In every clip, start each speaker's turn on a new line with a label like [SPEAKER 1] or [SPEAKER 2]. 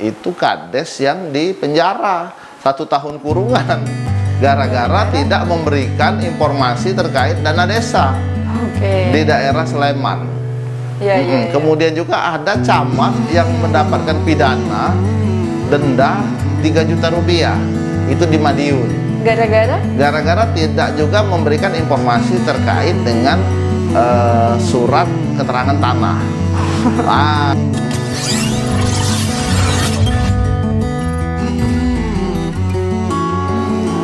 [SPEAKER 1] itu kades yang dipenjara 1 tahun kurungan gara-gara tidak memberikan informasi terkait dana desa di daerah Sleman. Kemudian juga ada camat yang mendapatkan pidana denda 3 juta rupiah itu di Madiun. Gara-gara tidak juga memberikan informasi terkait dengan surat keterangan tanah.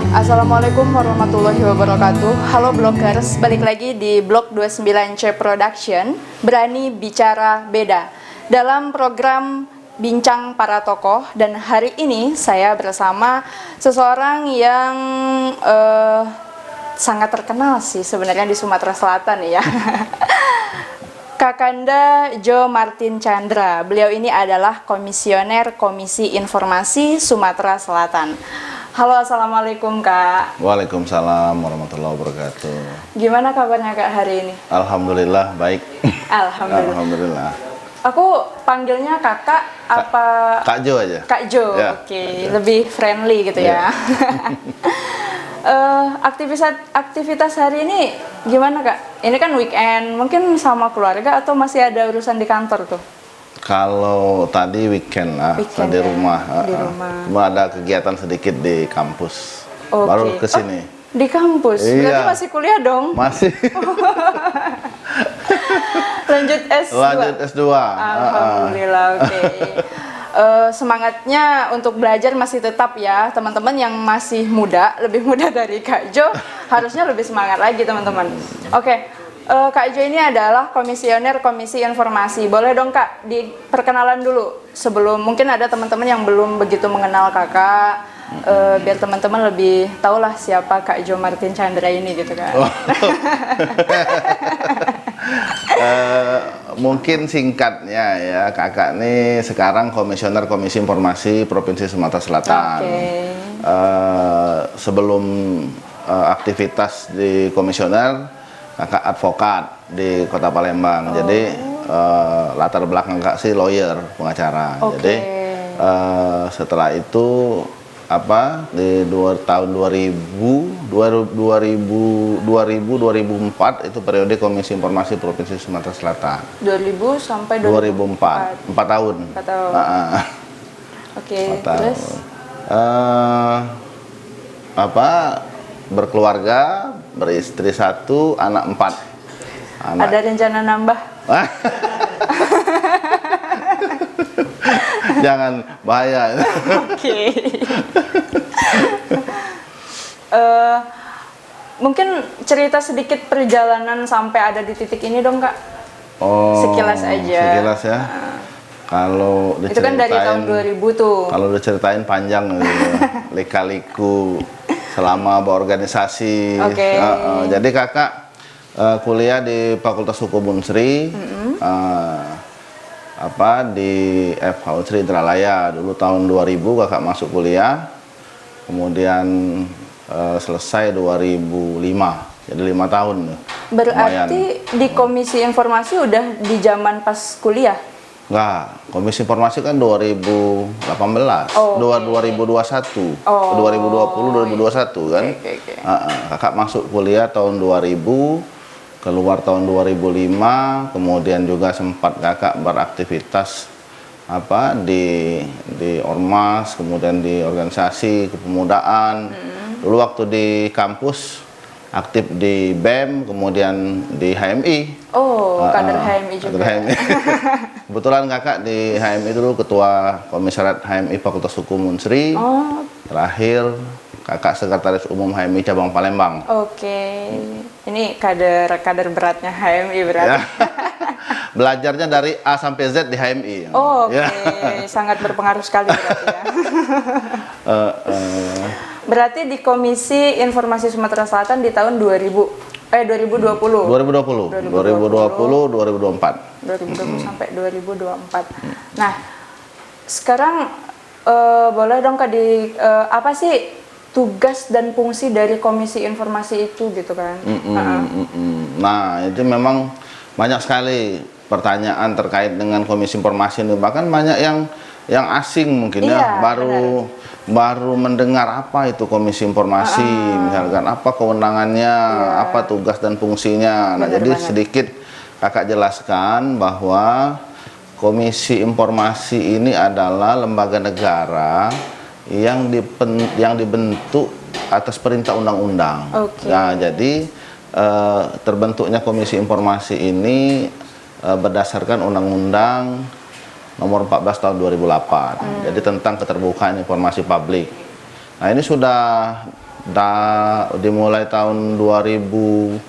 [SPEAKER 2] Assalamualaikum warahmatullahi wabarakatuh. Halo Blogers, balik lagi di Blog 29C Production, Berani Bicara Beda, dalam program Bincang Para Tokoh. Dan hari ini saya bersama seseorang yang sangat terkenal sih sebenarnya di Sumatera Selatan ya. Kakanda Jo Martin Chandra. Beliau ini adalah Komisioner Komisi Informasi Sumatera Selatan. Halo, assalamualaikum Kak.
[SPEAKER 1] Waalaikumsalam warahmatullahi wabarakatuh.
[SPEAKER 2] Gimana kabarnya Kak hari ini?
[SPEAKER 1] Alhamdulillah baik.
[SPEAKER 2] Alhamdulillah. Aku panggilnya Kakak apa?
[SPEAKER 1] Kak Jo aja.
[SPEAKER 2] Kak Jo,
[SPEAKER 1] ya,
[SPEAKER 2] oke. Lebih friendly gitu ya. Aktivitas hari ini gimana Kak? Ini kan weekend, mungkin sama keluarga atau masih ada urusan di kantor tuh?
[SPEAKER 1] Kalau tadi weekend lah, di rumah.
[SPEAKER 2] Di rumah.
[SPEAKER 1] Cuma ada kegiatan sedikit di kampus. Baru ke sini.
[SPEAKER 2] Di kampus?
[SPEAKER 1] Iya.
[SPEAKER 2] Berarti masih kuliah dong?
[SPEAKER 1] Masih.
[SPEAKER 2] Lanjut S2?
[SPEAKER 1] Lanjut S2.
[SPEAKER 2] Alhamdulillah, oke. Semangatnya untuk belajar masih tetap ya, teman-teman yang masih muda, lebih muda dari Kak Jo, harusnya lebih semangat lagi teman-teman. Oke. Kak Jo ini adalah Komisioner Komisi Informasi. Boleh dong Kak diperkenalan dulu sebelum mungkin ada teman-teman yang belum begitu mengenal Kakak, biar teman-teman lebih tahulah siapa Kak Jo Martin Chandra ini gitu kan.
[SPEAKER 1] Mungkin singkatnya ya, Kakak ini sekarang Komisioner Komisi Informasi Provinsi Sumatera Selatan. Sebelum aktivitas di komisioner, Kakak advokat di Kota Palembang. Jadi latar belakang Kak sih lawyer, pengacara. Jadi setelah itu di tahun 2004 itu periode Komisi Informasi Provinsi Sumatera Selatan.
[SPEAKER 2] 2000 sampai
[SPEAKER 1] 2004. 4 tahun.
[SPEAKER 2] 4 tahun. Oke, terus
[SPEAKER 1] berkeluarga, beristri 1, anak 4.
[SPEAKER 2] Ada rencana nambah?
[SPEAKER 1] Jangan, bahaya.
[SPEAKER 2] Oke. Mungkin cerita sedikit perjalanan sampai ada di titik ini dong Kak. Sekilas aja.
[SPEAKER 1] Sekilas ya. Kalau
[SPEAKER 2] itu kan dari tahun 2000 tuh.
[SPEAKER 1] Kalau diceritain panjang lika-liku selama berorganisasi. Jadi Kakak kuliah di Fakultas Hukum Unsri, di FH Unsri Indralaya. Dulu tahun 2000 Kakak masuk kuliah, kemudian selesai 2005, jadi 5 tahun.
[SPEAKER 2] Berarti lumayan. Di Komisi Informasi udah di zaman pas kuliah?
[SPEAKER 1] Enggak, Komisi Informasi kan 2018, 2021, 2020, 2021 kan. Kakak masuk kuliah tahun 2000, keluar tahun 2005, kemudian juga sempat Kakak beraktivitas di ormas, kemudian di organisasi kepemudaan. Dulu waktu di kampus aktif di BEM, kemudian di HMI.
[SPEAKER 2] Kader HMI juga.
[SPEAKER 1] Kader HMI. Kebetulan Kakak di HMI dulu ketua komisariat HMI Fakultas Hukum Unsri. Terakhir Kakak sekretaris umum HMI cabang Palembang.
[SPEAKER 2] Ini kader beratnya HMI berarti. Ya.
[SPEAKER 1] Belajarnya dari A sampai Z di HMI.
[SPEAKER 2] Sangat berpengaruh sekali berarti ya. Berarti di Komisi Informasi Sumatera Selatan di tahun 2020 sampai 2024. Nah, sekarang boleh dong Kak apa sih tugas dan fungsi dari Komisi Informasi itu gitu kan?
[SPEAKER 1] Nah, itu memang banyak sekali pertanyaan terkait dengan Komisi Informasi ini, bahkan banyak yang asing mungkin ya, baru mendengar apa itu Komisi Informasi, misalkan apa kewenangannya, apa tugas dan fungsinya. Nah, jadi sedikit kakak jelaskan bahwa Komisi Informasi ini adalah lembaga negara yang dibentuk atas perintah undang-undang. Nah, jadi terbentuknya Komisi Informasi ini berdasarkan Undang-Undang Nomor 14 Tahun 2008. Jadi tentang keterbukaan informasi publik. Nah, ini sudah dimulai tahun 2010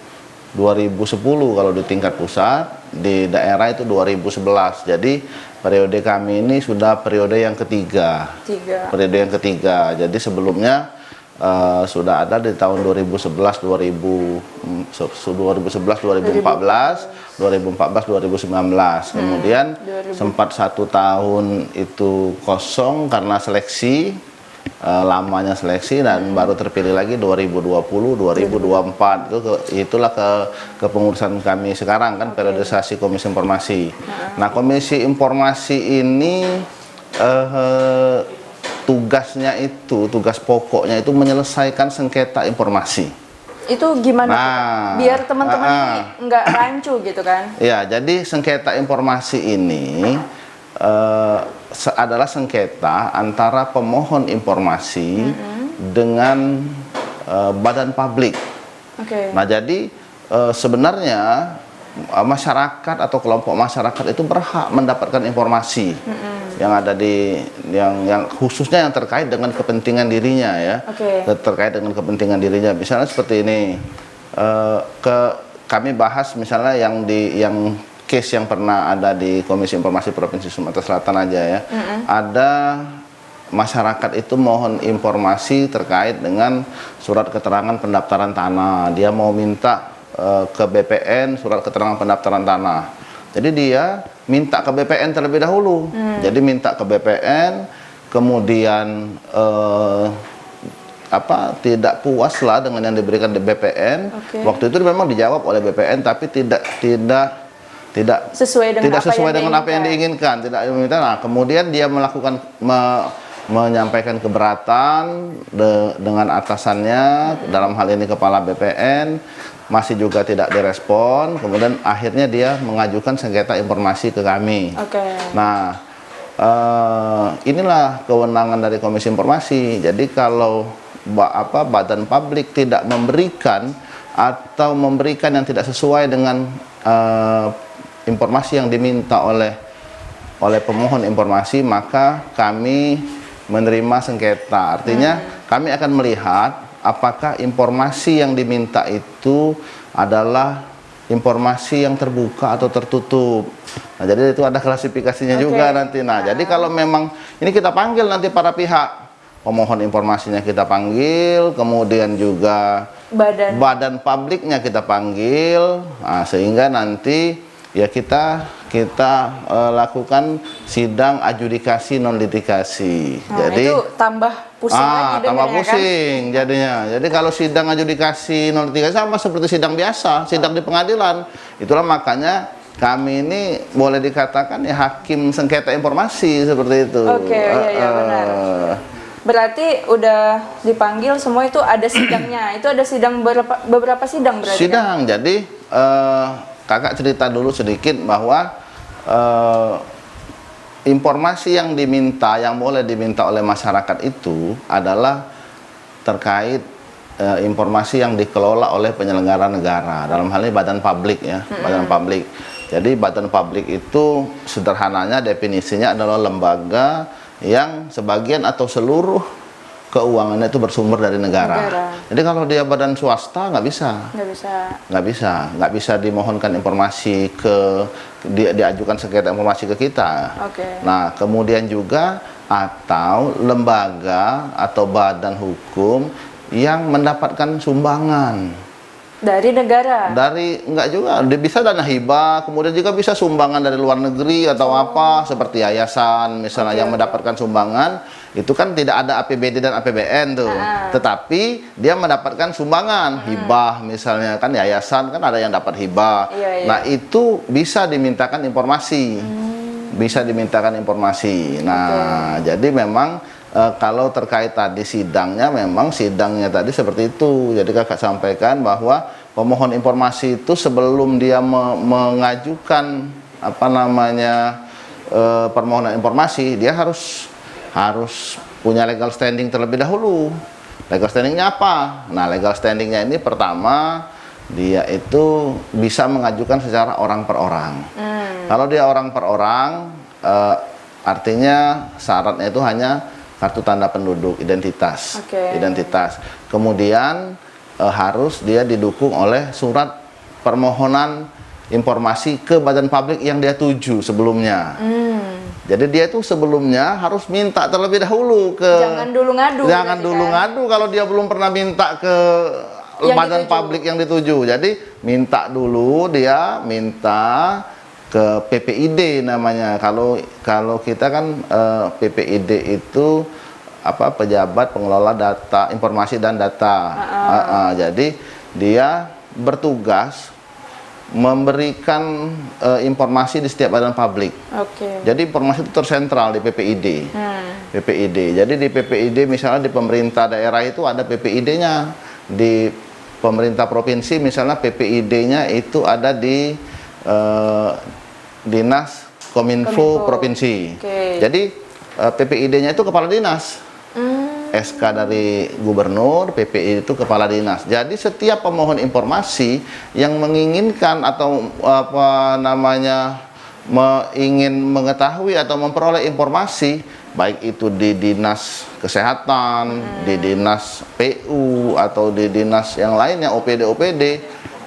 [SPEAKER 1] kalau di tingkat pusat, di daerah itu 2011. Jadi periode kami ini sudah periode yang ketiga. Periode yang ketiga. Jadi sebelumnya sudah ada di tahun 2011, 2014, 2019. Kemudian sempat 1 tahun itu kosong karena seleksi, lamanya seleksi, dan baru terpilih lagi 2020, 2024. Itulah kepengurusan kami sekarang kan, periodisasi Komisi Informasi. Nah, Komisi Informasi ini tugas pokoknya itu menyelesaikan sengketa informasi.
[SPEAKER 2] Itu gimana biar teman-teman ini nggak rancu gitu kan?
[SPEAKER 1] Ya, jadi sengketa informasi ini adalah sengketa antara pemohon informasi dengan badan publik. Nah, jadi sebenarnya masyarakat atau kelompok masyarakat itu berhak mendapatkan informasi yang ada yang khususnya yang terkait dengan kepentingan dirinya ya, terkait dengan kepentingan dirinya. Misalnya seperti ini, kami bahas misalnya yang case yang pernah ada di Komisi Informasi Provinsi Sumatera Selatan aja ya, ada masyarakat itu mohon informasi terkait dengan surat keterangan pendaftaran tanah. Dia mau minta ke BPN surat keterangan pendaftaran tanah. Jadi dia minta ke BPN terlebih dahulu. Jadi minta ke BPN, kemudian tidak puas lah dengan yang diberikan di BPN. Waktu itu memang dijawab oleh BPN, tapi tidak
[SPEAKER 2] sesuai dengan
[SPEAKER 1] apa yang diinginkan. Tidak diminta. Nah, kemudian dia menyampaikan keberatan dengan atasannya, dalam hal ini kepala BPN. Masih juga tidak direspon, kemudian akhirnya dia mengajukan sengketa informasi ke kami. Nah, inilah kewenangan dari Komisi Informasi. Jadi kalau badan publik tidak memberikan atau memberikan yang tidak sesuai dengan informasi yang diminta oleh pemohon informasi, maka kami menerima sengketa. Artinya kami akan melihat apakah informasi yang diminta itu adalah informasi yang terbuka atau tertutup. Nah, jadi itu ada klasifikasinya juga nanti. Nah, jadi kalau memang ini kita panggil nanti para pihak, pemohon informasinya kita panggil, kemudian juga badan publiknya kita panggil, nah, sehingga nanti ya kita lakukan sidang adjudikasi non litigasi.
[SPEAKER 2] Nah, jadi itu tambah pusing lagi
[SPEAKER 1] tambah pusing kan? Jadinya. Jadi kalau sidang adjudikasi non litigasi sama seperti sidang biasa, sidang di pengadilan. Itulah makanya kami ini boleh dikatakan ya hakim sengketa informasi seperti itu.
[SPEAKER 2] Iya benar. Berarti udah dipanggil semua, itu ada sidangnya. Itu ada sidang beberapa sidang berarti.
[SPEAKER 1] Sidang. Kan? Jadi kakak cerita dulu sedikit bahwa informasi yang boleh diminta oleh masyarakat itu adalah terkait informasi yang dikelola oleh penyelenggara negara, dalam hal ini badan publik ya, badan publik. Jadi badan publik itu sederhananya definisinya adalah lembaga yang sebagian atau seluruh keuangannya itu bersumber dari negara. Jadi kalau dia badan swasta nggak bisa dimohonkan informasi diajukan sengketa informasi ke kita. Nah, kemudian juga atau lembaga atau badan hukum yang mendapatkan sumbangan.
[SPEAKER 2] Dari negara?
[SPEAKER 1] Enggak juga, dia bisa dana hibah, kemudian juga bisa sumbangan dari luar negeri atau apa, seperti yayasan misalnya yang mendapatkan sumbangan, itu kan tidak ada APBD dan APBN tuh, tetapi dia mendapatkan sumbangan, hibah misalnya, kan yayasan kan ada yang dapat hibah, nah itu bisa dimintakan informasi, bisa dimintakan informasi. Nah, jadi memang kalau terkait tadi sidangnya, memang sidangnya tadi seperti itu. Jadi kakak sampaikan bahwa pemohon informasi itu sebelum dia mengajukan apa namanya permohonan informasi, dia harus punya legal standing terlebih dahulu. Legal standingnya apa? Nah, legal standingnya ini pertama dia itu bisa mengajukan secara orang per orang. Kalau dia orang per orang, artinya syaratnya itu hanya kartu tanda penduduk, identitas. Identitas. Kemudian harus dia didukung oleh surat permohonan informasi ke badan publik yang dia tuju sebelumnya. Jadi dia itu sebelumnya harus minta terlebih dahulu ke.
[SPEAKER 2] Jangan dulu ngadu.
[SPEAKER 1] Jangan dulu ngadu kalau dia belum pernah minta ke badan publik yang dituju. Jadi minta dulu, dia minta ke PPID namanya. Kalau kita kan PPID itu apa, pejabat pengelola data, informasi dan data. Jadi dia bertugas memberikan informasi di setiap badan publik. Jadi informasi itu tersentral di PPID. PPID. Jadi di PPID misalnya di pemerintah daerah itu ada PPID-nya. Di pemerintah provinsi misalnya PPID-nya itu ada di Dinas Kominfo Provinsi. Jadi PPID-nya itu kepala dinas. SK dari gubernur, PPID itu kepala dinas. Jadi setiap pemohon informasi yang menginginkan atau apa namanya ingin mengetahui atau memperoleh informasi, baik itu di dinas kesehatan, di dinas PU atau di dinas yang lainnya, OPD,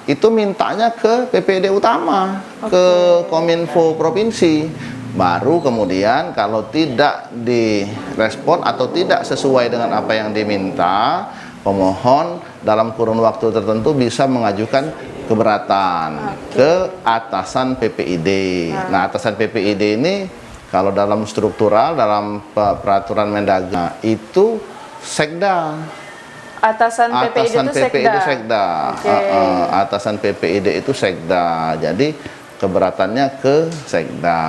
[SPEAKER 1] itu mintanya ke PPD utama, ke Kominfo provinsi. Baru kemudian kalau tidak direspon atau tidak sesuai dengan apa yang diminta, pemohon dalam kurun waktu tertentu bisa mengajukan keberatan ke atasan PPID. Nah, atasan PPID ini kalau dalam struktural, dalam peraturan Mendagri itu sekda.
[SPEAKER 2] Atasan PPID itu sekda.
[SPEAKER 1] Atasan PPID itu sekda. Jadi keberatannya ke sekda.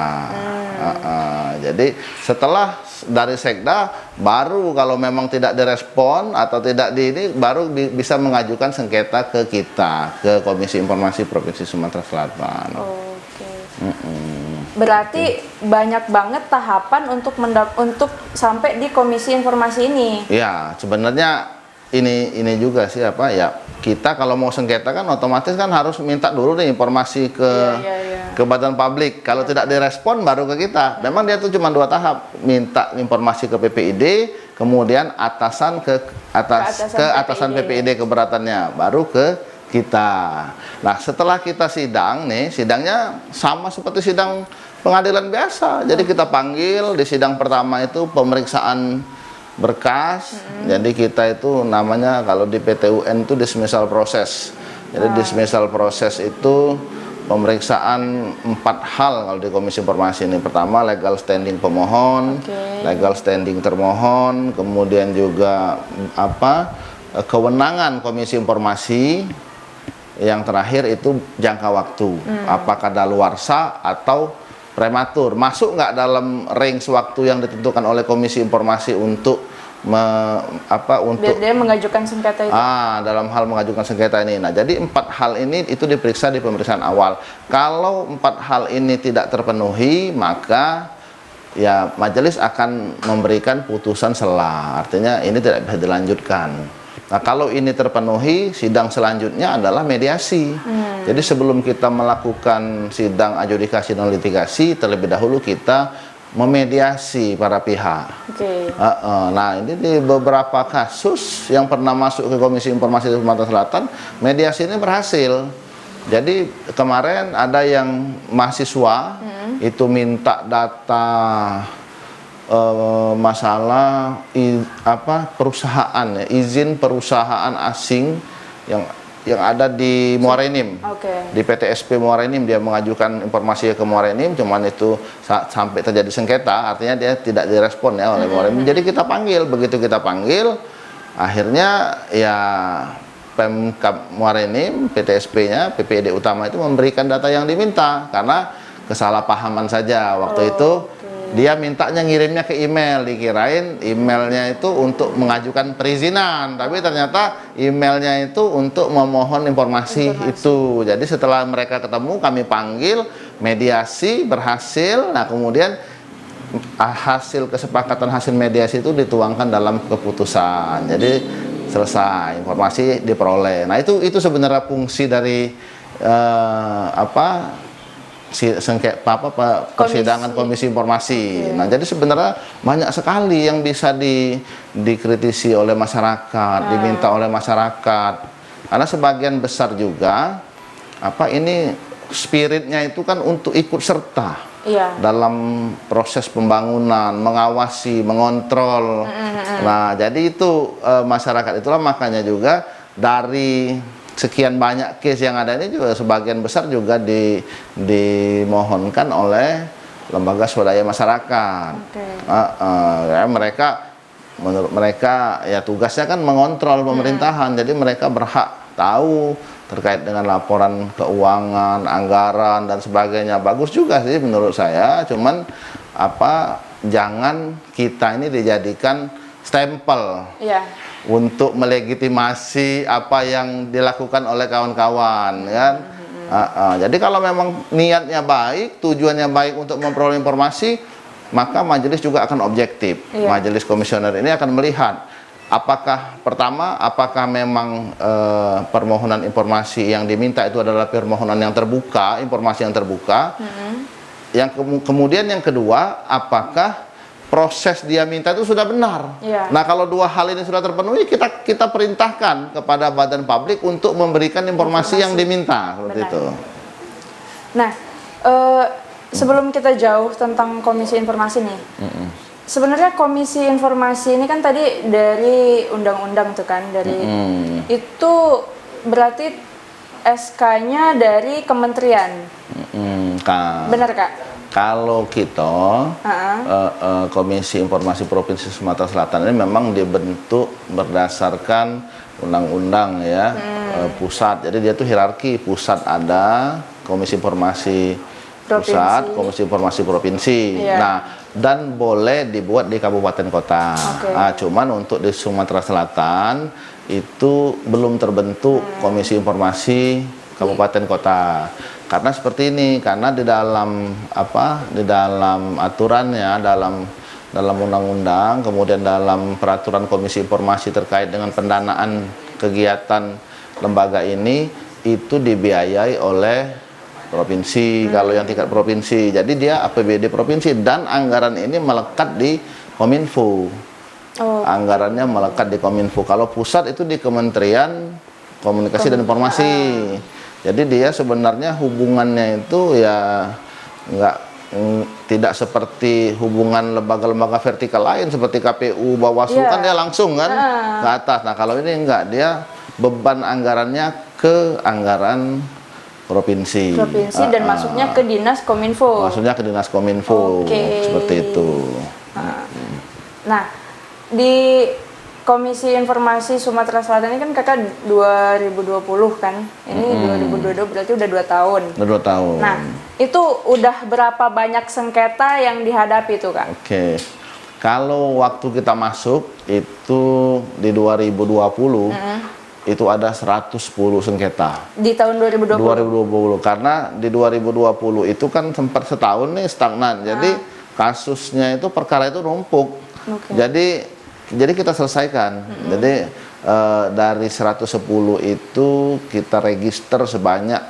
[SPEAKER 1] Jadi setelah dari sekda, baru kalau memang tidak direspon atau tidak baru bisa mengajukan sengketa ke kita, ke Komisi Informasi Provinsi Sumatera Selatan.
[SPEAKER 2] Berarti banyak banget tahapan untuk sampai di Komisi Informasi ini.
[SPEAKER 1] Ya, sebenarnya ini juga sih apa ya, kita kalau mau sengketa kan otomatis kan harus minta dulu nih informasi ke badan publik. Kalau tidak direspon baru ke kita. Memang dia tuh cuma 2 tahap, minta informasi ke PPID, kemudian atasan ke atasan PPID keberatannya, baru ke kita. Nah, setelah kita sidang nih, sidangnya sama seperti sidang pengadilan biasa. Jadi kita panggil di sidang pertama itu pemeriksaan berkas. Jadi kita itu namanya kalau di PT-UN itu dismissal proses. Jadi dismissal proses itu pemeriksaan 4 hal kalau di Komisi Informasi ini. Pertama, legal standing pemohon, legal standing termohon, kemudian juga apa, kewenangan Komisi Informasi. Yang terakhir itu jangka waktu, apakah daluarsa atau prematur, masuk nggak dalam range waktu yang ditentukan oleh Komisi Informasi untuk biar
[SPEAKER 2] dia mengajukan sengketa itu.
[SPEAKER 1] Dalam hal mengajukan sengketa ini. Nah, jadi 4 hal ini itu diperiksa di pemeriksaan awal. Kalau 4 hal ini tidak terpenuhi, maka ya majelis akan memberikan putusan sela. Artinya ini tidak bisa dilanjutkan. Nah, kalau ini terpenuhi, sidang selanjutnya adalah mediasi. Jadi sebelum kita melakukan sidang adjudikasi dan litigasi, terlebih dahulu kita memediasi para pihak. Nah, ini di beberapa kasus yang pernah masuk ke Komisi Informasi Sumatera Selatan, mediasi ini berhasil. Jadi kemarin ada yang mahasiswa itu minta data masalah perusahaan ya, izin perusahaan asing yang yang ada di Muara Enim.
[SPEAKER 2] Oke.
[SPEAKER 1] Di PTSP Muara Enim dia mengajukan informasi ke Muara Enim, cuman itu sampai terjadi sengketa, artinya dia tidak direspon ya oleh Muara Enim. Jadi kita panggil, begitu kita panggil, akhirnya ya Pemkab Muara Enim, PTSP-nya, PPD utama itu memberikan data yang diminta karena kesalahpahaman saja waktu itu. Dia mintanya ngirimnya ke email, dikirain emailnya itu untuk mengajukan perizinan, tapi ternyata emailnya itu untuk memohon informasi itu. Jadi setelah mereka ketemu, kami panggil, mediasi berhasil. Nah kemudian hasil kesepakatan hasil mediasi itu dituangkan dalam keputusan. Jadi selesai, informasi diperoleh. Nah itu sebenarnya fungsi dari persidangan komisi informasi. Nah, jadi sebenarnya banyak sekali yang bisa dikritisi oleh masyarakat, diminta oleh masyarakat. Karena sebagian besar juga ini spiritnya itu kan untuk ikut serta dalam proses pembangunan, mengawasi, mengontrol. Nah, jadi itu masyarakat itulah makanya juga dari sekian banyak case yang ada ini juga sebagian besar juga dimohonkan oleh lembaga swadaya masyarakat. Ya, menurut mereka ya tugasnya kan mengontrol pemerintahan, jadi mereka berhak tahu terkait dengan laporan keuangan, anggaran dan sebagainya. Bagus juga sih menurut saya, cuman jangan kita ini dijadikan stempel untuk melegitimasi apa yang dilakukan oleh kawan-kawan, kan? Jadi kalau memang niatnya baik, tujuannya baik untuk memperoleh informasi, maka majelis juga akan objektif. Majelis komisioner ini akan melihat apakah memang permohonan informasi yang diminta itu adalah permohonan yang terbuka, informasi yang terbuka. Yang kemudian yang kedua, apakah proses dia minta itu sudah benar. Nah, kalau dua hal ini sudah terpenuhi, kita perintahkan kepada badan publik untuk memberikan informasi yang diminta, seperti itu.
[SPEAKER 2] Nah, sebelum kita jauh tentang komisi informasi nih, sebenarnya komisi informasi ini kan tadi dari undang-undang tuh kan, dari itu berarti SK-nya dari kementerian. Benar Kak?
[SPEAKER 1] Kalau kita Komisi Informasi Provinsi Sumatera Selatan ini memang dibentuk berdasarkan undang-undang ya, pusat. Jadi dia tuh hierarki, pusat ada Komisi Informasi Pusat, Komisi Informasi Provinsi. Nah, dan boleh dibuat di kabupaten kota. Nah, cuman untuk di Sumatera Selatan itu belum terbentuk Komisi Informasi Kabupaten Kota. Karena seperti ini, karena di dalam aturannya, dalam undang-undang, kemudian dalam peraturan Komisi Informasi terkait dengan pendanaan kegiatan lembaga ini itu dibiayai oleh provinsi, kalau yang tingkat provinsi. Jadi dia APBD provinsi dan anggaran ini melekat di Kominfo. Anggarannya melekat di Kominfo. Kalau pusat itu di Kementerian Komunikasi dan Informasi. Jadi dia sebenarnya hubungannya itu ya tidak seperti hubungan lembaga-lembaga vertikal lain seperti KPU, Bawaslu kan dia langsung kan ke atas. Nah, kalau ini enggak, dia beban anggarannya ke anggaran provinsi.
[SPEAKER 2] Dan masuknya ke Dinas Kominfo.
[SPEAKER 1] Masuknya ke Dinas Kominfo. Seperti itu.
[SPEAKER 2] Nah, di Komisi Informasi Sumatera Selatan ini kan kakak 2020 kan, ini 2022 berarti udah 2 tahun. Udah 2 tahun. Nah, itu udah berapa banyak sengketa yang dihadapi tuh kak?
[SPEAKER 1] Kalau waktu kita masuk itu di 2020 itu ada 110 sengketa. Di tahun 2020? 2020, karena di 2020 itu kan sempat setahun nih stagnan, jadi kasusnya itu, perkara itu numpuk. Jadi kita selesaikan. Jadi dari 110 itu kita register sebanyak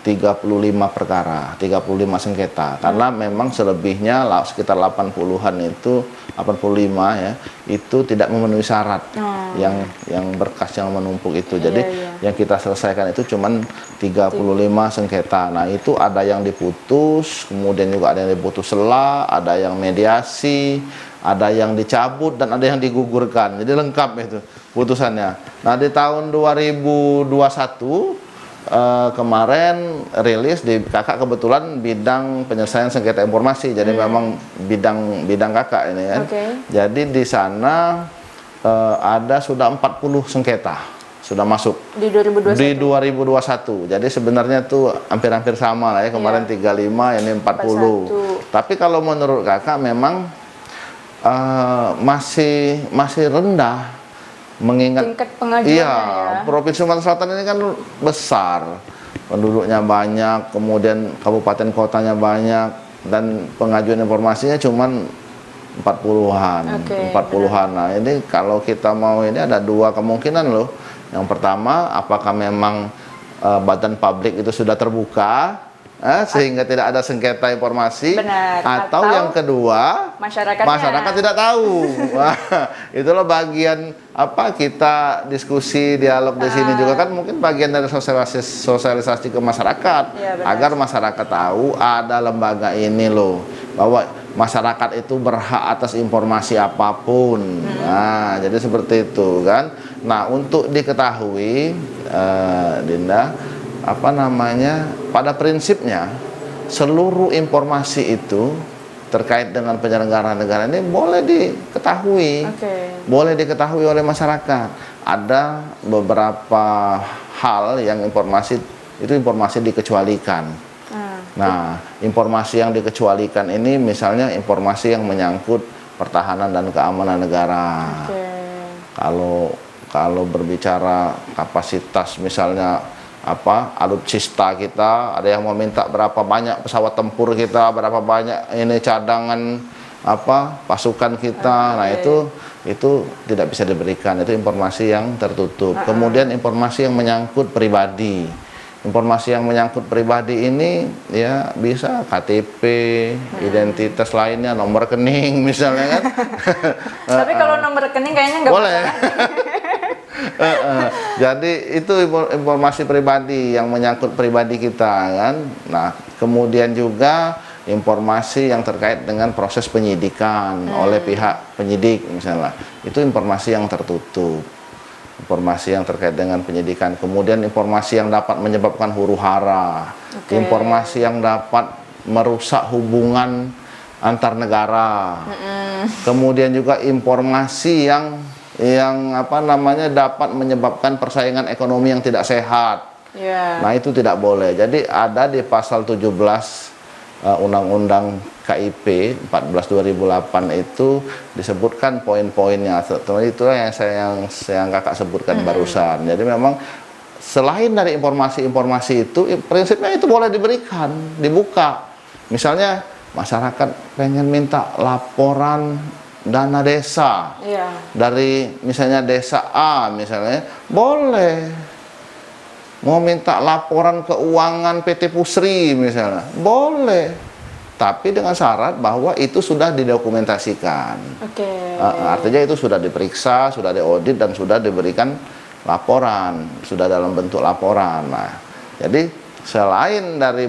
[SPEAKER 1] 35 perkara, 35 sengketa. Karena memang selebihnya sekitar 80-an itu, 85 ya, itu tidak memenuhi syarat yang berkas yang menumpuk itu. Jadi yang kita selesaikan itu cuman 35 sengketa. Nah, itu ada yang diputus, kemudian juga ada yang diputus sela, ada yang mediasi, ada yang dicabut dan ada yang digugurkan. Jadi lengkap itu putusannya. Nah, di tahun 2021 kemarin rilis di kakak kebetulan bidang penyelesaian sengketa informasi. Jadi memang bidang kakak ini kan. Jadi di sana ada sudah 40 sengketa sudah masuk
[SPEAKER 2] di 2021.
[SPEAKER 1] Di 2021. Jadi sebenarnya tuh hampir-hampir sama lah ya. Kemarin 35, ini 40. Tapi kalau menurut kakak memang masih rendah, mengingat
[SPEAKER 2] tingkat pengajuannya ya.
[SPEAKER 1] Provinsi Sumatera Selatan ini kan besar, penduduknya banyak, kemudian kabupaten kotanya banyak, dan pengajuan informasinya cuman 40-an. 40-an. Nah, ini kalau kita mau ini ada dua kemungkinan loh. Yang pertama, apakah memang badan publik itu sudah terbuka sehingga tidak ada sengketa informasi.
[SPEAKER 2] Benar.
[SPEAKER 1] Atau yang kedua, masyarakat tidak tahu. Wah, itulah bagian apa kita diskusi dialog di sini juga kan mungkin bagian dari sosialisasi ke masyarakat, agar masyarakat tahu ada lembaga ini loh, bahwa masyarakat itu berhak atas informasi apapun. Nah, jadi seperti itu kan. Nah, untuk diketahui, Dinda, apa namanya, pada prinsipnya seluruh informasi itu terkait dengan penyelenggara negara ini boleh diketahui, boleh diketahui oleh masyarakat. Ada beberapa hal yang informasi dikecualikan. Nah, informasi yang dikecualikan ini misalnya informasi yang menyangkut pertahanan dan keamanan negara. Kalau berbicara kapasitas misalnya alutsista kita, ada yang meminta berapa banyak pesawat tempur kita, berapa banyak ini cadangan pasukan kita. Nah, itu tidak bisa diberikan, itu informasi yang tertutup. Kemudian informasi yang menyangkut pribadi. Informasi yang menyangkut pribadi ini ya bisa KTP, identitas lainnya, nomor rekening misalnya kan.
[SPEAKER 2] Tapi kalau nomor rekening kayaknya nggak
[SPEAKER 1] boleh. Jadi itu informasi pribadi yang menyangkut pribadi kita kan. Nah, kemudian juga informasi yang terkait dengan proses penyidikan oleh pihak penyidik misalnya. Itu informasi yang tertutup. Informasi yang terkait dengan penyidikan, kemudian informasi yang dapat menyebabkan huru-hara, informasi yang dapat merusak hubungan antar negara, kemudian juga informasi yang dapat menyebabkan persaingan ekonomi yang tidak sehat. Nah, itu tidak boleh. Jadi ada di pasal 17 Undang-Undang KIP 14/2008 itu disebutkan poin-poinnya. Itulah yang kakak sebutkan barusan. Jadi memang selain dari informasi-informasi itu, prinsipnya itu boleh diberikan, dibuka. Misalnya masyarakat pengen minta laporan dana desa dari misalnya desa A misalnya, boleh. Mau minta laporan keuangan PT Pusri misalnya, boleh. Tapi dengan syarat bahwa itu sudah didokumentasikan. Artinya itu sudah diperiksa, sudah diaudit, dan sudah diberikan laporan, sudah dalam bentuk laporan. Nah, jadi selain dari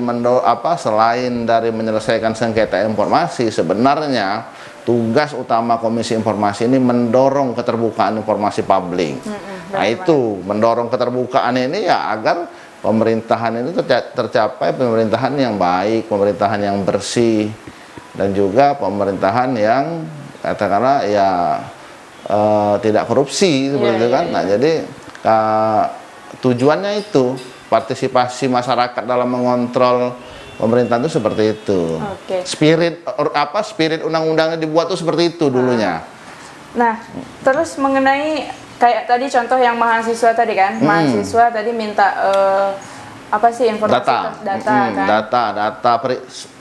[SPEAKER 1] menyelesaikan sengketa informasi, sebenarnya tugas utama Komisi Informasi ini mendorong keterbukaan informasi publik. Nah, itu mendorong keterbukaan ini ya agar pemerintahan ini tercapai pemerintahan yang baik, pemerintahan yang bersih, dan juga pemerintahan yang katakanlah ya tidak korupsi seperti itu kan. Nah, jadi tujuannya itu partisipasi masyarakat dalam mengontrol pemerintahan itu seperti itu. Spirit undang-undangnya dibuat tuh seperti itu dulunya.
[SPEAKER 2] Nah, terus mengenai kayak tadi contoh yang mahasiswa tadi kan, mahasiswa tadi minta informasi data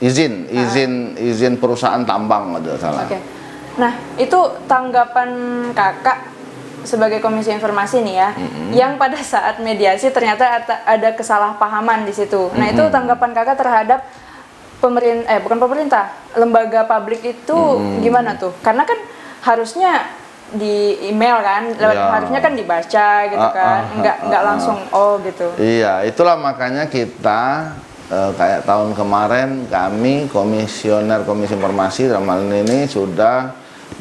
[SPEAKER 2] izin perusahaan tambang ada salah. Nah, itu tanggapan kakak sebagai Komisi Informasi nih ya, yang pada saat mediasi ternyata ada kesalahpahaman di situ. Nah, itu tanggapan kakak terhadap lembaga publik itu gimana tuh? Karena kan harusnya di email kan, harusnya kan dibaca gitu kan, nggak langsung gitu.
[SPEAKER 1] Iya, itulah makanya kita kayak tahun kemarin kami komisioner Komisi Informasi dalam hal ini sudah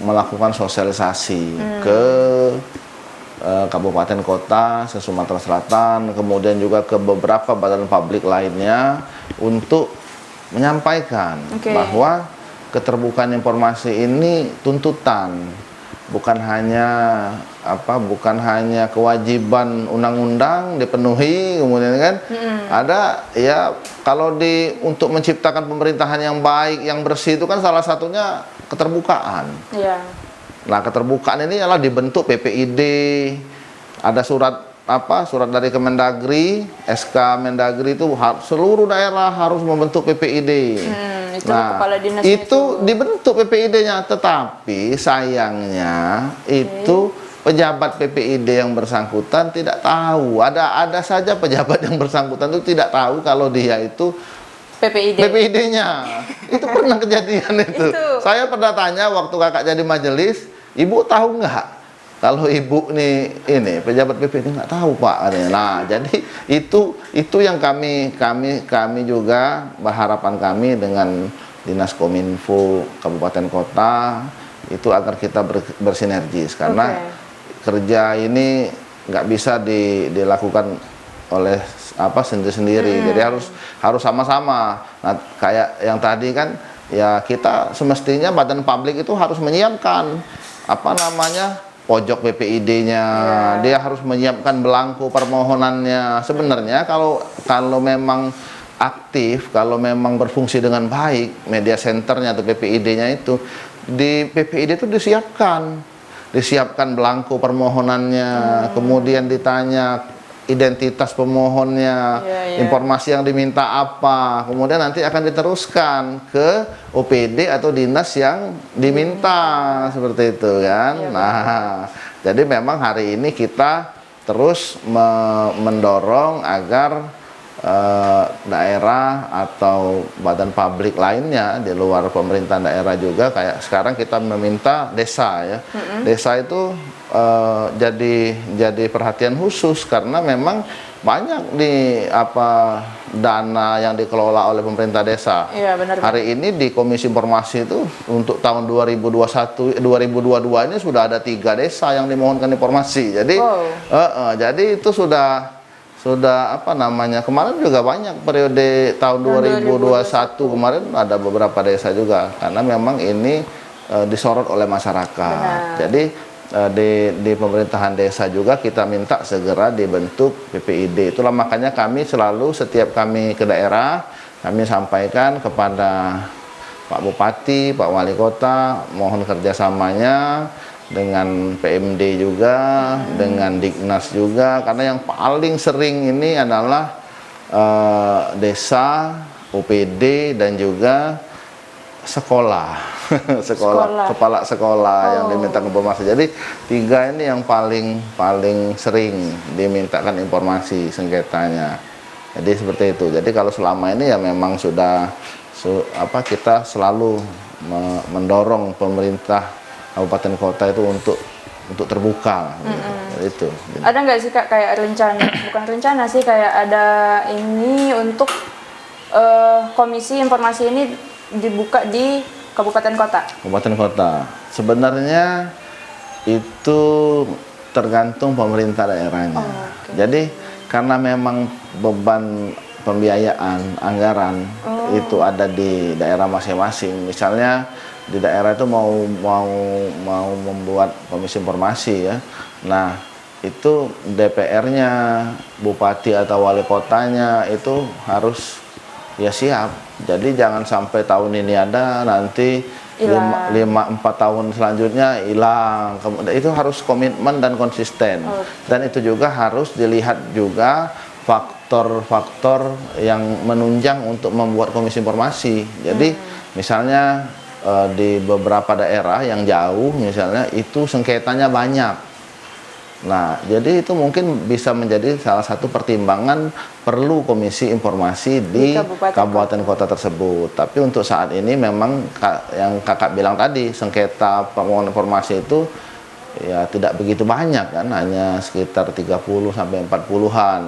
[SPEAKER 1] melakukan sosialisasi ke kabupaten kota se-Sumatera Selatan, kemudian juga ke beberapa badan publik lainnya untuk menyampaikan bahwa keterbukaan informasi ini tuntutan, bukan hanya kewajiban undang-undang dipenuhi, kemudian kan ada ya kalau untuk menciptakan pemerintahan yang baik, yang bersih itu kan salah satunya keterbukaan. Nah, keterbukaan ini adalah dibentuk PPID, ada surat dari Kemendagri, SK Mendagri itu seluruh daerah harus membentuk PPID. Itu dibentuk PPID-nya, tetapi sayangnya itu pejabat PPID yang bersangkutan tidak tahu. Ada saja pejabat yang bersangkutan itu tidak tahu kalau dia itu PPID-nya. Itu pernah kejadian itu. Saya pernah tanya waktu kakak jadi majelis, ibu tahu nggak kalau ibu ini pejabat PPID? Nggak tahu pak. Nah, jadi itu yang kami juga harapan kami dengan Dinas Kominfo Kabupaten Kota itu agar kita bersinergis, karena kerja ini nggak bisa dilakukan oleh sendiri-sendiri. Jadi harus sama-sama. Nah, kayak yang tadi kan ya, kita semestinya badan publik itu harus menyiapkan pojok PPID-nya, dia harus menyiapkan belangko permohonannya. Sebenarnya kalau memang aktif, kalau memang berfungsi dengan baik, media centernya atau PPID-nya itu, di PPID itu disiapkan belangko permohonannya, kemudian ditanya identitas pemohonnya, informasi yang diminta apa, kemudian nanti akan diteruskan ke OPD atau dinas yang diminta, seperti itu kan. Nah, jadi memang hari ini kita terus mendorong agar daerah atau badan publik lainnya di luar pemerintahan daerah juga, kayak sekarang kita meminta desa ya. Desa itu jadi perhatian khusus, karena memang banyak dana yang dikelola oleh pemerintah desa. Hari ini di Komisi Informasi itu untuk tahun 2022 ini sudah ada 3 desa yang dimohonkan informasi. Jadi jadi itu sudah kemarin juga banyak periode tahun 2021 kemarin ada beberapa desa juga, karena memang ini disorot oleh masyarakat. Jadi di pemerintahan desa juga kita minta segera dibentuk PPID. Itulah makanya kami selalu setiap kami ke daerah, kami sampaikan kepada Pak Bupati, Pak Wali Kota, mohon kerjasamanya dengan PMD juga, dengan Dignas juga, karena yang paling sering ini adalah desa, OPD, dan juga sekolah. Kepala sekolah yang dimintakan informasi. Jadi 3 ini yang paling sering dimintakan informasi sengketanya. Jadi seperti itu. Jadi kalau selama ini ya memang sudah kita selalu mendorong pemerintah kabupaten kota itu untuk terbuka. Gitu.
[SPEAKER 2] Ada nggak sih Kak kayak bukan rencana sih, kayak ada ini untuk komisi informasi ini dibuka di kabupaten kota? Kabupaten
[SPEAKER 1] kota. Sebenarnya itu tergantung pemerintah daerahnya. Jadi karena memang beban pembiayaan anggaran itu ada di daerah masing-masing. Misalnya di daerah itu mau membuat komisi informasi ya. Nah, itu DPR-nya, bupati atau wali kotanya itu harus ya siap. Jadi jangan sampai tahun ini ada, nanti 4 tahun selanjutnya hilang. Itu harus komitmen dan konsisten. Dan itu juga harus dilihat juga faktor-faktor yang menunjang untuk membuat komisi informasi. Jadi misalnya di beberapa daerah yang jauh misalnya itu sengketanya banyak. Nah, jadi itu mungkin bisa menjadi salah satu pertimbangan perlu komisi informasi di kabupaten kota tersebut. Tapi untuk saat ini memang yang kakak bilang tadi, sengketa permohonan informasi itu ya tidak begitu banyak kan, hanya sekitar 30 sampai 40-an.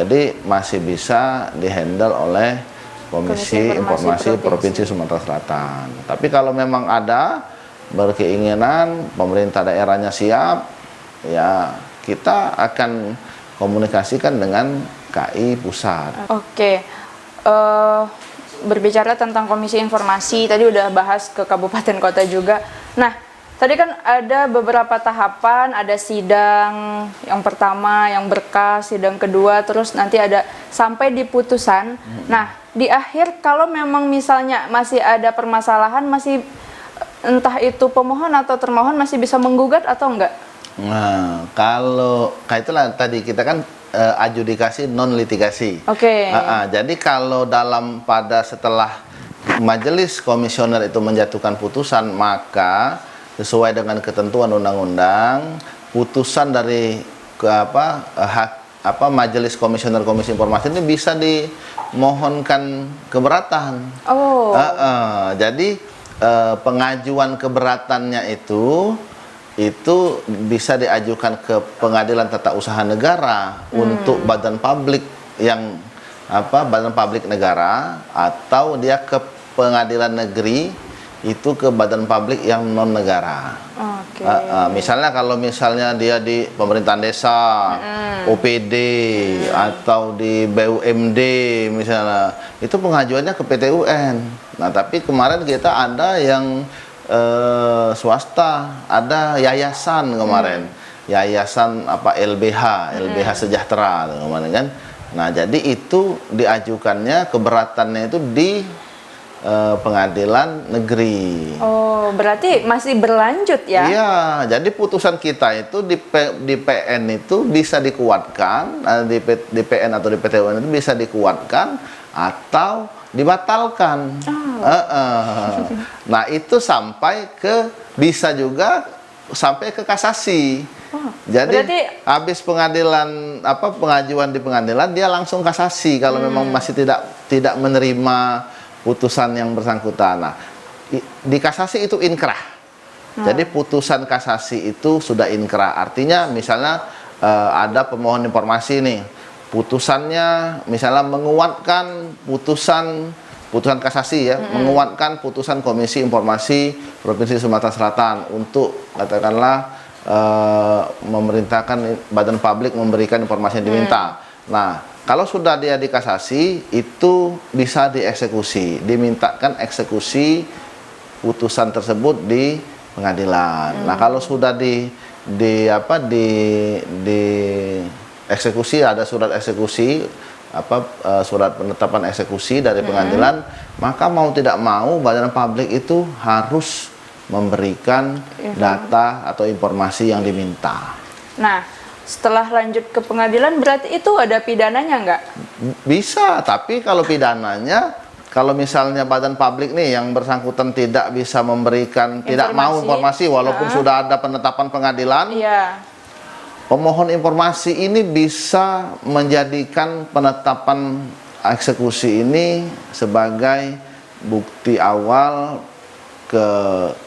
[SPEAKER 1] Jadi masih bisa dihandle oleh Komisi Informasi Provinsi Sumatera Selatan. Tapi kalau memang ada berkeinginan, pemerintah daerahnya siap, ya kita akan komunikasikan dengan KI pusat.
[SPEAKER 2] Oke. Berbicara tentang Komisi Informasi, tadi udah bahas ke kabupaten kota juga. Nah, tadi kan ada beberapa tahapan, ada sidang yang pertama, yang berkas, sidang kedua, terus nanti ada sampai di putusan. Nah, di akhir kalau memang misalnya masih ada permasalahan, masih entah itu pemohon atau termohon masih bisa menggugat atau enggak?
[SPEAKER 1] Nah, kalau kayak itulah tadi kita kan adjudikasi non litigasi.
[SPEAKER 2] Oke.
[SPEAKER 1] Jadi kalau setelah majelis komisioner itu menjatuhkan putusan, maka sesuai dengan ketentuan undang-undang, putusan dari majelis komisioner Komisi Informasi ini bisa dimohonkan keberatan.
[SPEAKER 2] Oh.
[SPEAKER 1] Jadi pengajuan keberatannya itu bisa diajukan ke Pengadilan Tata Usaha Negara untuk badan publik badan publik negara, atau dia ke Pengadilan Negeri itu ke badan publik yang non negara.
[SPEAKER 2] Oke.
[SPEAKER 1] Misalnya kalau dia di pemerintahan desa, OPD atau di BUMD misalnya, itu pengajuannya ke PT UN. Nah, tapi kemarin kita ada yang swasta, ada yayasan kemarin, yayasan LBH Sejahtera kemarin kan. Nah, jadi itu diajukannya keberatannya itu di pengadilan negeri.
[SPEAKER 2] Oh, berarti masih berlanjut ya?
[SPEAKER 1] Iya, jadi putusan kita itu di PN itu bisa dikuatkan, di PN atau di PT UN itu bisa dikuatkan atau dibatalkan. Nah, itu bisa juga sampai ke kasasi. Jadi
[SPEAKER 2] berarti
[SPEAKER 1] habis pengajuan di pengadilan, dia langsung kasasi kalau memang masih tidak menerima putusan yang bersangkutan. Nah, di kasasi itu inkrah. Jadi putusan kasasi itu sudah inkrah. Artinya misalnya ada pemohon informasi nih, putusannya misalnya menguatkan putusan kasasi ya, menguatkan putusan Komisi Informasi Provinsi Sumatera Selatan untuk katakanlah memerintahkan badan publik memberikan informasi yang diminta. Nah, kalau sudah dia dikasasi, itu bisa dieksekusi, dimintakan eksekusi putusan tersebut di pengadilan. Nah, kalau sudah di eksekusi, ada surat eksekusi, surat penetapan eksekusi dari pengadilan, maka mau tidak mau badan publik itu harus memberikan data atau informasi yang diminta.
[SPEAKER 2] Nah, setelah lanjut ke pengadilan berarti itu ada pidananya nggak?
[SPEAKER 1] Bisa, tapi kalau pidananya, kalau misalnya badan publik nih yang bersangkutan tidak bisa memberikan, tidak mau informasi walaupun sudah ada penetapan pengadilan, pemohon informasi ini bisa menjadikan penetapan eksekusi ini sebagai bukti awal ke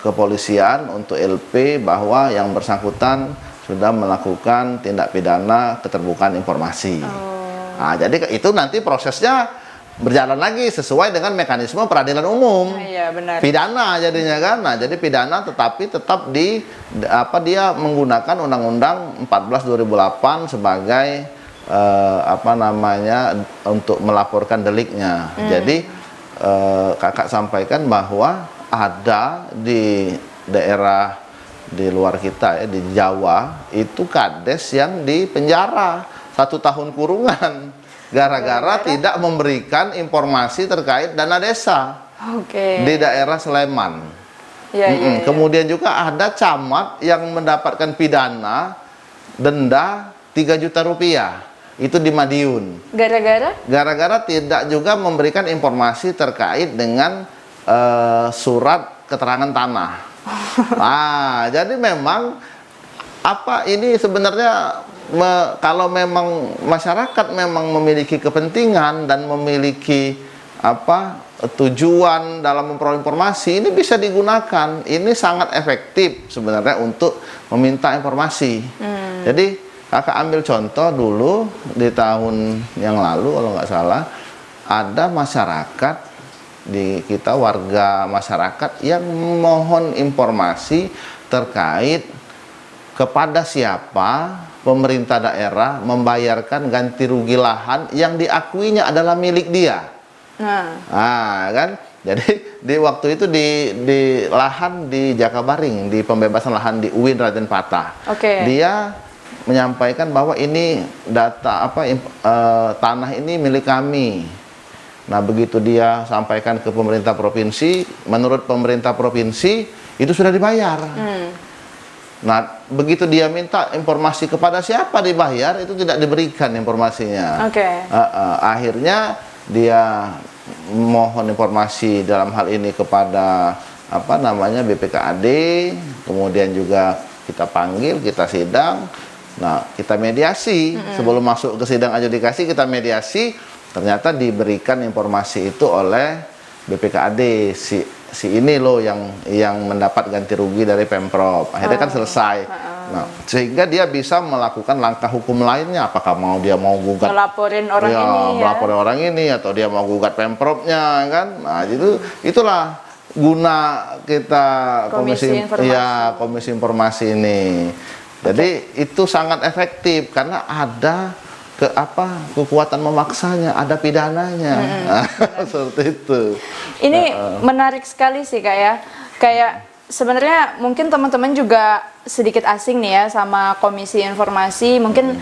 [SPEAKER 1] kepolisian untuk LP bahwa yang bersangkutan sudah melakukan tindak pidana keterbukaan informasi. Nah, jadi itu nanti prosesnya berjalan lagi sesuai dengan mekanisme peradilan umum.
[SPEAKER 2] Iya, benar.
[SPEAKER 1] Pidana jadinya kan. Nah, jadi pidana tetapi tetap dia menggunakan Undang-Undang 14 2008 sebagai untuk melaporkan deliknya. Jadi kakak sampaikan bahwa ada di daerah di luar kita ya, di Jawa itu kades yang dipenjara 1 tahun kurungan gara-gara tidak memberikan informasi terkait dana desa di daerah Sleman. Kemudian juga ada camat yang mendapatkan pidana denda 3 juta rupiah itu di Madiun. Gara-gara tidak juga memberikan informasi terkait dengan surat keterangan tanah. Nah, jadi memang ini sebenarnya kalau memang masyarakat memang memiliki kepentingan dan memiliki tujuan dalam memperoleh informasi, ini bisa digunakan. Ini sangat efektif sebenarnya untuk meminta informasi. Jadi kakak ambil contoh dulu di tahun yang lalu kalau nggak salah, ada masyarakat di kita warga masyarakat yang mohon informasi terkait kepada siapa pemerintah daerah membayarkan ganti rugi lahan yang diakuinya adalah milik dia. Nah, kan? Jadi di waktu itu di lahan di Jakabaring, di pembebasan lahan di UIN Raden Patah. Dia menyampaikan bahwa ini data tanah ini milik kami. Nah, begitu dia sampaikan ke pemerintah provinsi, menurut pemerintah provinsi itu sudah dibayar. Nah, begitu dia minta informasi kepada siapa dibayar, itu tidak diberikan informasinya. Akhirnya dia mohon informasi dalam hal ini kepada BPKAD, kemudian juga kita panggil, kita sidang. Nah, kita mediasi. Sebelum masuk ke sidang adjudikasi, kita mediasi. Ternyata diberikan informasi itu oleh BPKAD, si ini loh yang mendapat ganti rugi dari Pemprov. Akhirnya kan selesai. Nah, sehingga dia bisa melakukan langkah hukum lainnya. Apakah dia mau gugat
[SPEAKER 2] melaporin orang ini,
[SPEAKER 1] melaporin orang ini, atau dia mau gugat Pemprovnya, kan? Nah, itulah guna kita komisi informasi ini. Jadi itu sangat efektif karena ada kekuatan memaksanya, ada pidananya. Seperti itu. Ini
[SPEAKER 2] menarik sekali sih, Kak, ya. Kayak sebenarnya mungkin teman-teman juga sedikit asing nih ya sama komisi informasi, mungkin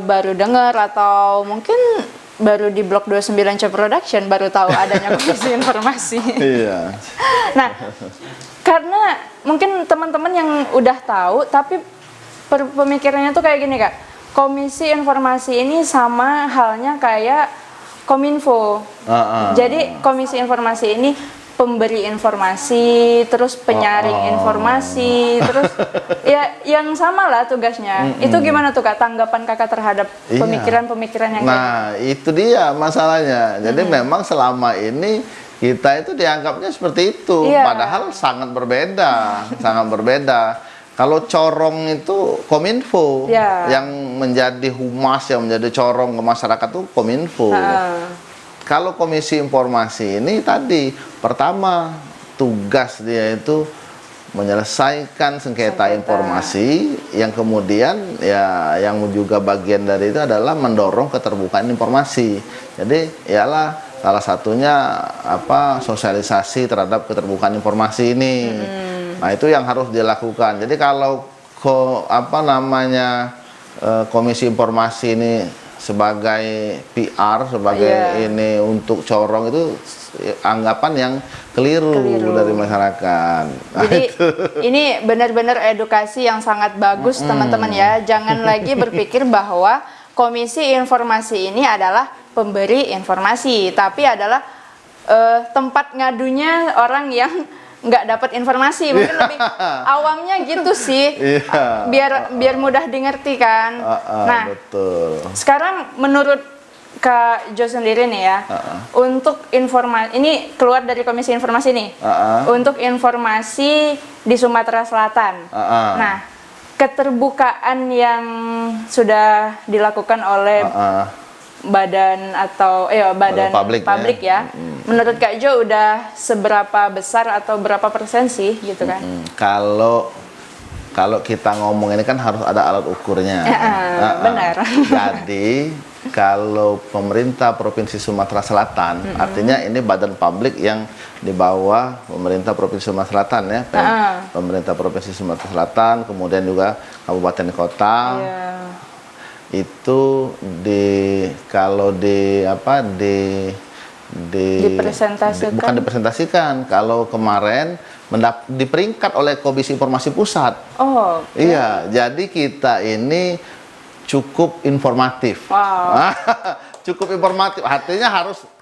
[SPEAKER 2] baru dengar atau mungkin baru di Blok 29 C Production baru tahu adanya komisi informasi. Nah, karena mungkin teman-teman yang udah tahu tapi pemikirannya tuh kayak gini, Kak. Komisi informasi ini sama halnya kayak Kominfo. Jadi komisi informasi ini pemberi informasi, terus penyaring informasi, terus ya yang sama lah tugasnya. Itu gimana tuh, Kak, tanggapan Kakak terhadap pemikiran-pemikiran yang
[SPEAKER 1] Nah, itu dia masalahnya. Jadi memang selama ini kita itu dianggapnya seperti itu, padahal sangat berbeda, sangat berbeda. Kalau corong itu Kominfo, yang menjadi humas, yang menjadi corong ke masyarakat itu Kominfo. Kalau komisi informasi ini tadi, pertama tugas dia itu menyelesaikan sengketa informasi, yang kemudian ya yang juga bagian dari itu adalah mendorong keterbukaan informasi. Jadi ialah salah satunya sosialisasi terhadap keterbukaan informasi ini. Nah, itu yang harus dilakukan. Jadi kalau komisi informasi ini sebagai PR, sebagai ini untuk corong, itu anggapan yang keliru dari masyarakat.
[SPEAKER 2] Jadi ini benar-benar edukasi yang sangat bagus, teman-teman ya. Jangan lagi berpikir bahwa komisi informasi ini adalah pemberi informasi, tapi adalah tempat ngadunya orang yang nggak dapat informasi. Mungkin lebih awamnya gitu sih, biar mudah dimengerti kan. Nah, betul. Sekarang menurut Kak Jo sendiri nih ya, untuk informasi ini keluar dari komisi informasi nih, untuk informasi di Sumatera Selatan. Nah, keterbukaan yang sudah dilakukan oleh badan publik ya. Menurut Kak Jo udah seberapa besar atau berapa persen sih gitu kan?
[SPEAKER 1] Kalau kita ngomong ini kan harus ada alat ukurnya.
[SPEAKER 2] Benar.
[SPEAKER 1] Jadi kalau pemerintah Provinsi Sumatera Selatan, artinya ini badan publik yang di bawah pemerintah Provinsi Sumatera Selatan ya, pemerintah Provinsi Sumatera Selatan, kemudian juga kabupaten kota. Itu bukan dipresentasikan. Kalau kemarin di peringkat oleh Komisi Informasi Pusat. Iya, jadi kita ini cukup informatif. Cukup informatif, artinya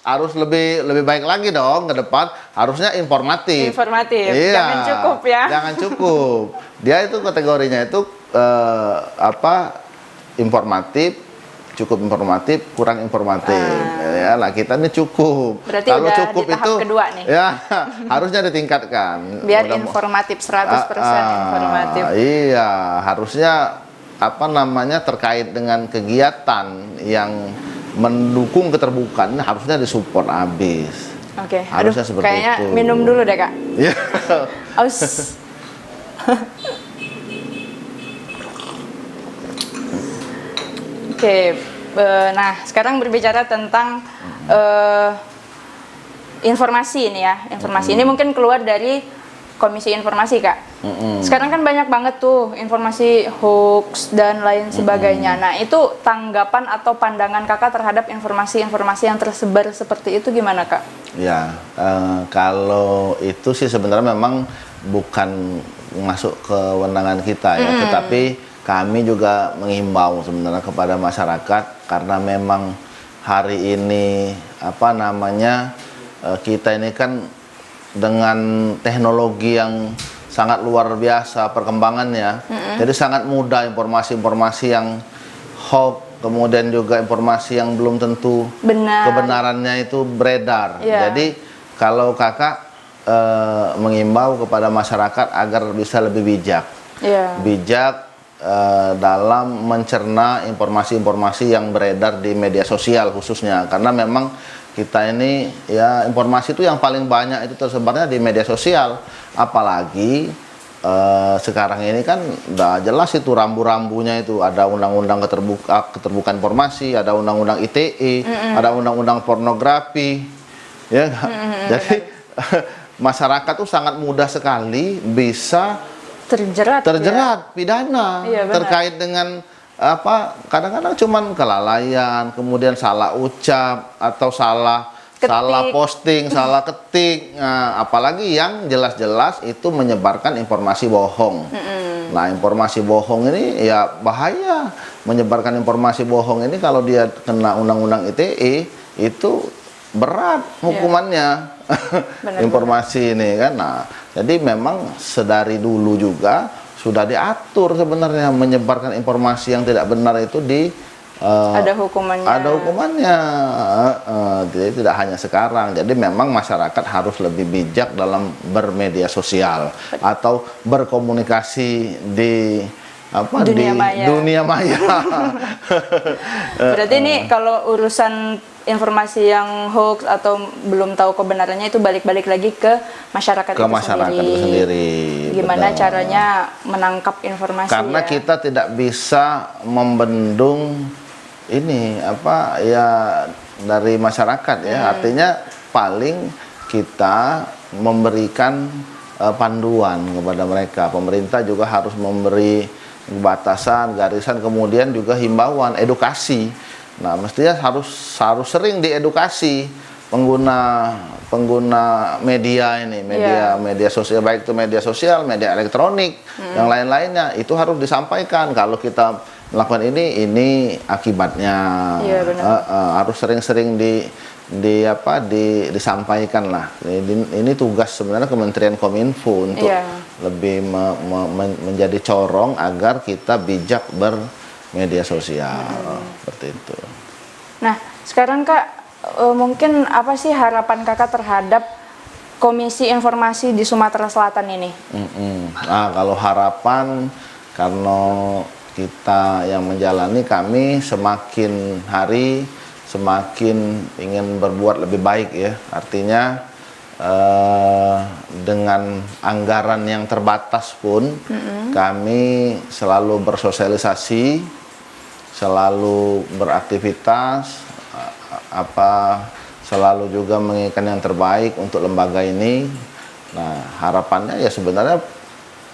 [SPEAKER 1] harus lebih baik lagi dong ke depan. Harusnya informatif.
[SPEAKER 2] Jangan cukup ya.
[SPEAKER 1] Jangan cukup. Dia itu kategorinya itu informatif, cukup informatif, kurang informatif. Ya, lah kita ini cukup.
[SPEAKER 2] Berarti kalau udah cukup di tahap itu kedua nih.
[SPEAKER 1] Ya, harusnya ditingkatkan.
[SPEAKER 2] Biar informatif 100% informatif.
[SPEAKER 1] Iya, harusnya terkait dengan kegiatan yang mendukung keterbukaan harusnya disupport habis.
[SPEAKER 2] Oke.
[SPEAKER 1] Harusnya
[SPEAKER 2] Aduh,
[SPEAKER 1] seperti
[SPEAKER 2] kayaknya
[SPEAKER 1] itu.
[SPEAKER 2] minum dulu deh, Kak.
[SPEAKER 1] Iya.
[SPEAKER 2] Aus. Oke, nah sekarang berbicara tentang informasi ini ya. Informasi ini mungkin keluar dari Komisi Informasi, Kak. Sekarang kan banyak banget tuh informasi hoax dan lain sebagainya. Nah, itu tanggapan atau pandangan Kakak terhadap informasi-informasi yang tersebar seperti itu gimana, Kak?
[SPEAKER 1] Ya, kalau itu sih sebenarnya memang bukan masuk ke kewenangan kita ya, tetapi kami juga mengimbau sebenarnya kepada masyarakat karena memang hari ini kita ini kan dengan teknologi yang sangat luar biasa perkembangannya, jadi sangat mudah informasi-informasi yang hoax, kemudian juga informasi yang belum tentu kebenarannya itu beredar. Jadi kalau kakak mengimbau kepada masyarakat agar bisa lebih bijak, bijak dalam mencerna informasi-informasi yang beredar di media sosial khususnya, karena memang kita ini ya informasi itu yang paling banyak itu tersebarnya di media sosial, apalagi sekarang ini kan udah jelas itu rambu-rambunya itu ada undang-undang keterbukaan informasi, ada undang-undang ITE, ada undang-undang pornografi, ya. Jadi masyarakat tuh sangat mudah sekali bisa terjerat pidana terkait dengan kadang-kadang cuman kelalaian, kemudian salah ucap atau salah posting, salah ketik. Nah, apalagi yang jelas-jelas itu menyebarkan informasi bohong. Nah, informasi bohong ini ya bahaya. Menyebarkan informasi bohong ini kalau dia kena undang-undang ITE itu berat hukumannya. Informasi ini kan. Nah, jadi memang sedari dulu juga sudah diatur sebenarnya menyebarkan informasi yang tidak benar itu
[SPEAKER 2] ada hukumannya.
[SPEAKER 1] Ada hukumannya. Jadi tidak hanya sekarang. Jadi memang masyarakat harus lebih bijak dalam bermedia sosial atau berkomunikasi di dunia maya.
[SPEAKER 2] Berarti ini kalau urusan informasi yang hoax atau belum tahu kebenarannya itu balik-balik lagi ke masyarakat itu sendiri. Gimana caranya menangkap informasi?
[SPEAKER 1] Karena kita tidak bisa membendung ini dari masyarakat ya. Artinya paling kita memberikan panduan kepada mereka. Pemerintah juga harus memberi batasan, garisan, kemudian juga himbauan, edukasi. Nah, mestinya harus sering diedukasi pengguna media ini, media sosial, baik itu media sosial, media elektronik, yang lain-lainnya itu harus disampaikan kalau kita melakukan ini akibatnya. Harus sering-sering disampaikan lah. Ini tugas sebenarnya Kementerian Kominfo untuk lebih menjadi corong agar kita bijak bermedia sosial seperti itu.
[SPEAKER 2] Nah, sekarang Kak, mungkin apa sih harapan Kakak terhadap Komisi Informasi di Sumatera Selatan ini?
[SPEAKER 1] Nah, kalau harapan karena kita yang menjalani, kami semakin hari semakin ingin berbuat lebih baik ya. Artinya dengan anggaran yang terbatas pun kami selalu bersosialisasi, selalu beraktivitas, selalu juga menginginkan yang terbaik untuk lembaga ini. Nah, harapannya ya sebenarnya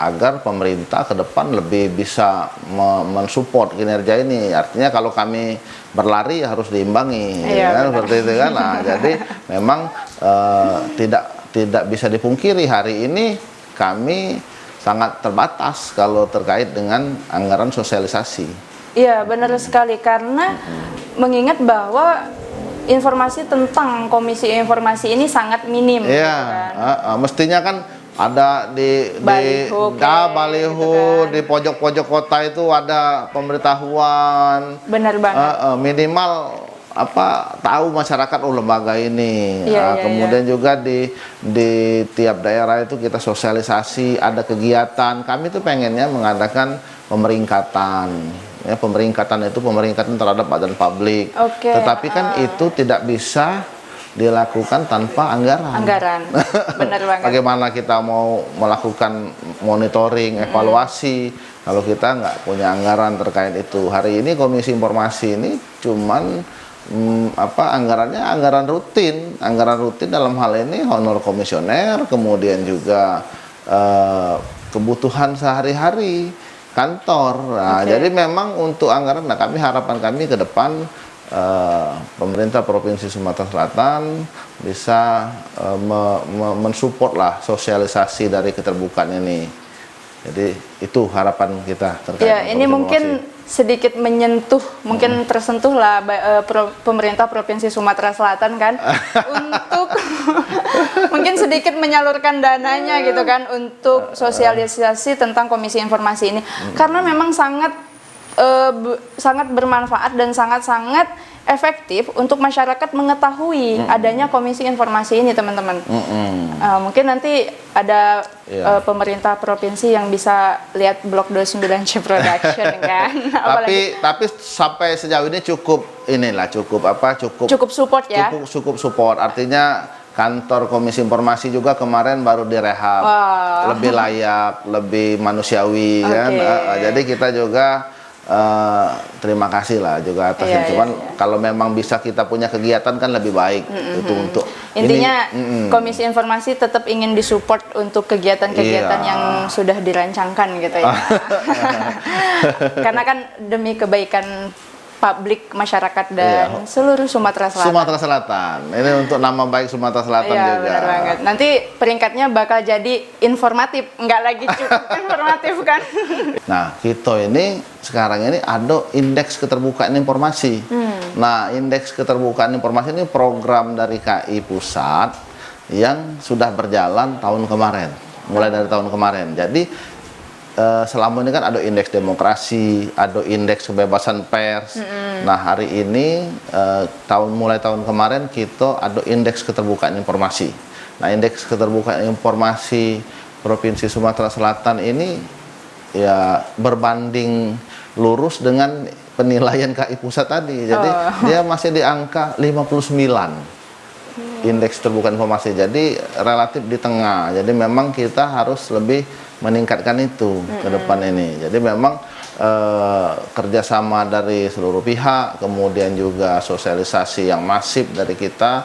[SPEAKER 1] agar pemerintah ke depan lebih bisa mensupport kinerja ini. Artinya kalau kami berlari harus diimbangi, kan, seperti itu kan. Nah, jadi memang tidak bisa dipungkiri hari ini kami sangat terbatas kalau terkait dengan anggaran sosialisasi.
[SPEAKER 2] Iya, benar sekali, karena mengingat bahwa informasi tentang Komisi Informasi ini sangat minim.
[SPEAKER 1] Iya,
[SPEAKER 2] kan?
[SPEAKER 1] mestinya kan ada di baliho gitu kan. Di pojok-pojok kota itu ada pemberitahuan.
[SPEAKER 2] Benar banget.
[SPEAKER 1] Minimal tahu masyarakat lembaga ini. Kemudian juga di tiap daerah itu kita sosialisasi, ada kegiatan. Kami tuh pengennya mengadakan pemeringkatan. Ya, pemeringkatan itu pemeringkatan terhadap badan publik. Tetapi kan itu tidak bisa dilakukan tanpa anggaran.
[SPEAKER 2] Anggaran, benar banget.
[SPEAKER 1] Bagaimana kita mau melakukan monitoring, evaluasi, kalau kita nggak punya anggaran terkait itu. Hari ini Komisi Informasi ini cuman anggarannya anggaran rutin dalam hal ini honor komisioner, kemudian juga kebutuhan sehari-hari kantor. Nah, jadi memang untuk anggaran, nah harapan kami ke depan pemerintah Provinsi Sumatera Selatan bisa mensupport lah sosialisasi dari keterbukaan ini. Jadi itu harapan kita terkait.
[SPEAKER 2] Ya, ini mungkin sedikit menyentuh, mungkin tersentuh lah pemerintah Provinsi Sumatera Selatan kan untuk mungkin sedikit menyalurkan dananya gitu kan untuk sosialisasi tentang Komisi Informasi ini, karena memang sangat bermanfaat dan sangat efektif untuk masyarakat mengetahui adanya Komisi Informasi ini, teman-teman. Mungkin nanti ada pemerintah provinsi yang bisa lihat Blok 29C Production kan.
[SPEAKER 1] tapi sampai sejauh ini cukup
[SPEAKER 2] support ya.
[SPEAKER 1] Cukup support. Artinya kantor Komisi Informasi juga kemarin baru direhab. Lebih layak, lebih manusiawi kan. Jadi kita juga terima kasih lah juga atas cuman kalau memang bisa kita punya kegiatan kan lebih baik. Itu untuk
[SPEAKER 2] intinya Komisi Informasi tetap ingin disupport untuk kegiatan-kegiatan yang sudah dirancangkan gitu ya. Karena kan demi kebaikan publik, masyarakat dan seluruh Sumatera Selatan.
[SPEAKER 1] Sumatera Selatan. Ini untuk nama baik Sumatera Selatan juga.
[SPEAKER 2] Benar banget. Nanti peringkatnya bakal jadi informatif, nggak lagi cukup informatif kan.
[SPEAKER 1] Nah, kita ini sekarang ini ada indeks keterbukaan informasi. Nah, indeks keterbukaan informasi ini program dari KI Pusat yang sudah berjalan tahun kemarin, mulai dari tahun kemarin. Jadi selama ini kan ada indeks demokrasi, ada indeks kebebasan pers. Nah, hari ini mulai tahun kemarin kita ada indeks keterbukaan informasi. Nah, indeks keterbukaan informasi Provinsi Sumatera Selatan ini ya berbanding lurus dengan penilaian KI Pusat tadi. Jadi dia masih di angka 59. Indeks keterbukaan informasi. Jadi relatif di tengah. Jadi memang kita harus lebih meningkatkan itu ke depan ini. Jadi memang kerjasama dari seluruh pihak, kemudian juga sosialisasi yang masif dari kita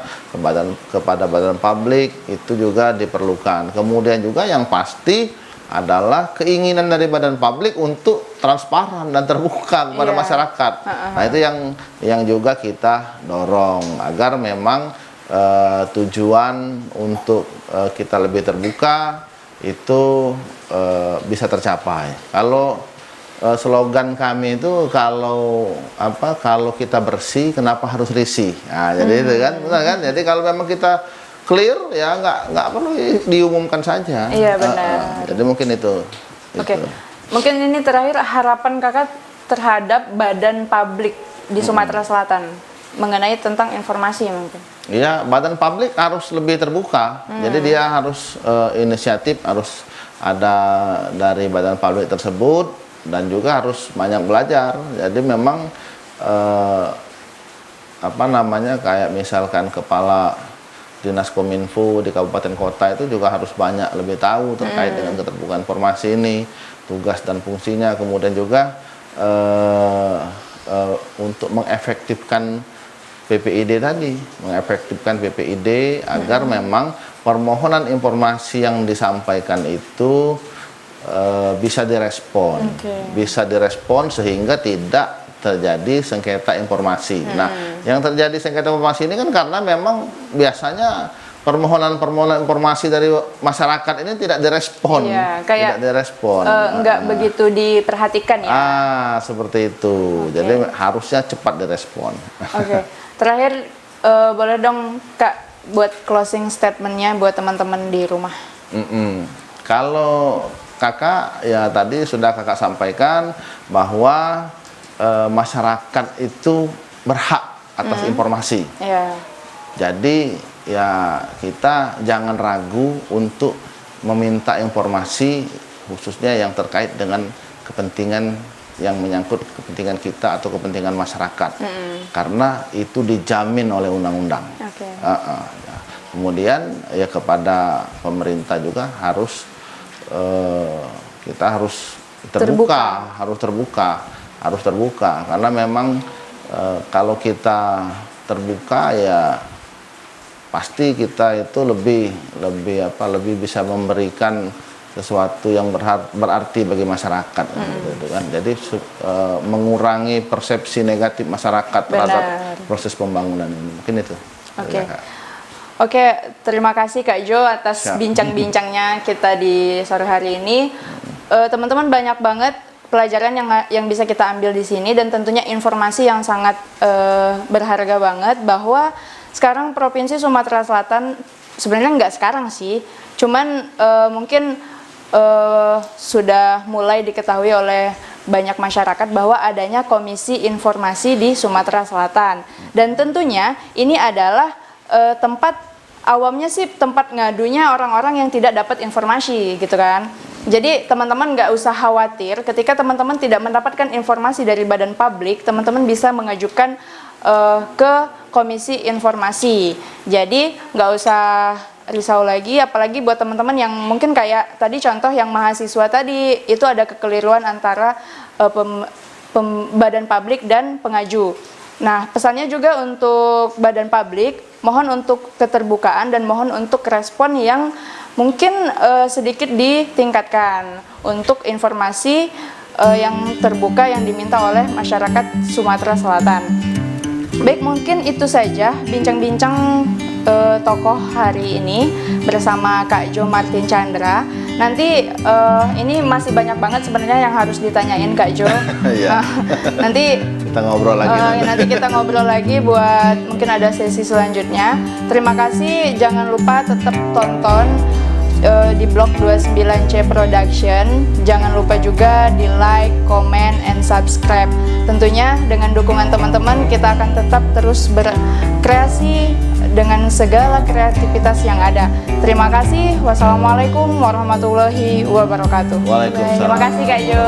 [SPEAKER 1] kepada badan publik itu juga diperlukan. Kemudian juga yang pasti adalah keinginan dari badan publik untuk transparan dan terbuka kepada masyarakat. Nah, itu yang juga kita dorong agar memang tujuan untuk kita lebih terbuka itu bisa tercapai. Kalau slogan kami itu kalau kita bersih kenapa harus risih. Nah, jadi itu kan, benar kan? Jadi kalau memang kita clear ya nggak perlu diumumkan saja.
[SPEAKER 2] Iya benar.
[SPEAKER 1] Jadi mungkin itu.
[SPEAKER 2] Oke. Mungkin ini terakhir harapan kakak terhadap badan publik di Sumatera Selatan mengenai tentang informasi mungkin.
[SPEAKER 1] Iya, badan publik harus lebih terbuka. Jadi dia harus inisiatif, harus ada dari badan publik tersebut dan juga harus banyak belajar. Jadi memang kayak misalkan kepala Dinas Kominfo di kabupaten kota itu juga harus banyak lebih tahu terkait dengan keterbukaan informasi ini, tugas dan fungsinya, kemudian juga untuk mengefektifkan PPID tadi, agar memang permohonan informasi yang disampaikan itu bisa direspon sehingga tidak terjadi sengketa informasi. Nah, yang terjadi sengketa informasi ini kan karena memang biasanya permohonan informasi dari masyarakat ini tidak direspon.
[SPEAKER 2] Iya, kayak
[SPEAKER 1] tidak direspon.
[SPEAKER 2] Nggak begitu diperhatikan ya.
[SPEAKER 1] Seperti itu. Jadi harusnya cepat direspon.
[SPEAKER 2] Oke. Terakhir boleh dong Kak buat closing statementnya buat teman-teman di rumah.
[SPEAKER 1] Kalau kakak ya tadi sudah kakak sampaikan bahwa masyarakat itu berhak atas informasi. Jadi ya kita jangan ragu untuk meminta informasi khususnya yang terkait dengan kepentingan yang menyangkut kepentingan kita atau kepentingan masyarakat, karena itu dijamin oleh undang-undang. Ya. Kemudian ya kepada pemerintah juga harus kita harus terbuka karena memang kalau kita terbuka ya pasti kita itu lebih bisa memberikan sesuatu yang berarti bagi masyarakat gitu kan. Jadi mengurangi persepsi negatif masyarakat terhadap proses pembangunan ini. Mungkin itu.
[SPEAKER 2] Oke, terima kasih Kak Jo atas bincang-bincangnya kita di sore hari ini. Teman-teman, banyak banget pelajaran yang bisa kita ambil di sini, dan tentunya informasi yang sangat berharga banget bahwa sekarang Provinsi Sumatera Selatan, sebenarnya nggak sekarang sih, cuman mungkin sudah mulai diketahui oleh banyak masyarakat bahwa adanya Komisi Informasi di Sumatera Selatan, dan tentunya ini adalah tempat awamnya sih tempat ngadunya orang-orang yang tidak dapat informasi gitu kan. Jadi teman-teman nggak usah khawatir ketika teman-teman tidak mendapatkan informasi dari badan publik, teman-teman bisa mengajukan ke Komisi Informasi. Jadi nggak usah risau lagi, apalagi buat teman-teman yang mungkin kayak tadi contoh yang mahasiswa tadi, itu ada kekeliruan antara badan publik dan pengaju. Nah, pesannya juga untuk badan publik, mohon untuk keterbukaan dan mohon untuk respon yang mungkin sedikit ditingkatkan untuk informasi yang terbuka yang diminta oleh masyarakat Sumatera Selatan. Baik, mungkin itu saja bincang-bincang tokoh hari ini bersama Kak Jo Martin Chandra. Nanti ini masih banyak banget sebenarnya yang harus ditanyain Kak Jo. Nanti
[SPEAKER 1] kita ngobrol lagi.
[SPEAKER 2] Nanti kita ngobrol lagi buat mungkin ada sesi selanjutnya. Terima kasih, jangan lupa tetap tonton di blog 29C Production. Jangan lupa juga di like, comment, and subscribe. Tentunya dengan dukungan teman-teman kita akan tetap terus berkreasi dengan segala kreativitas yang ada. Terima kasih. Wassalamualaikum warahmatullahi wabarakatuh.
[SPEAKER 1] Waalaikumsalam.
[SPEAKER 2] Terima kasih Kak Jo.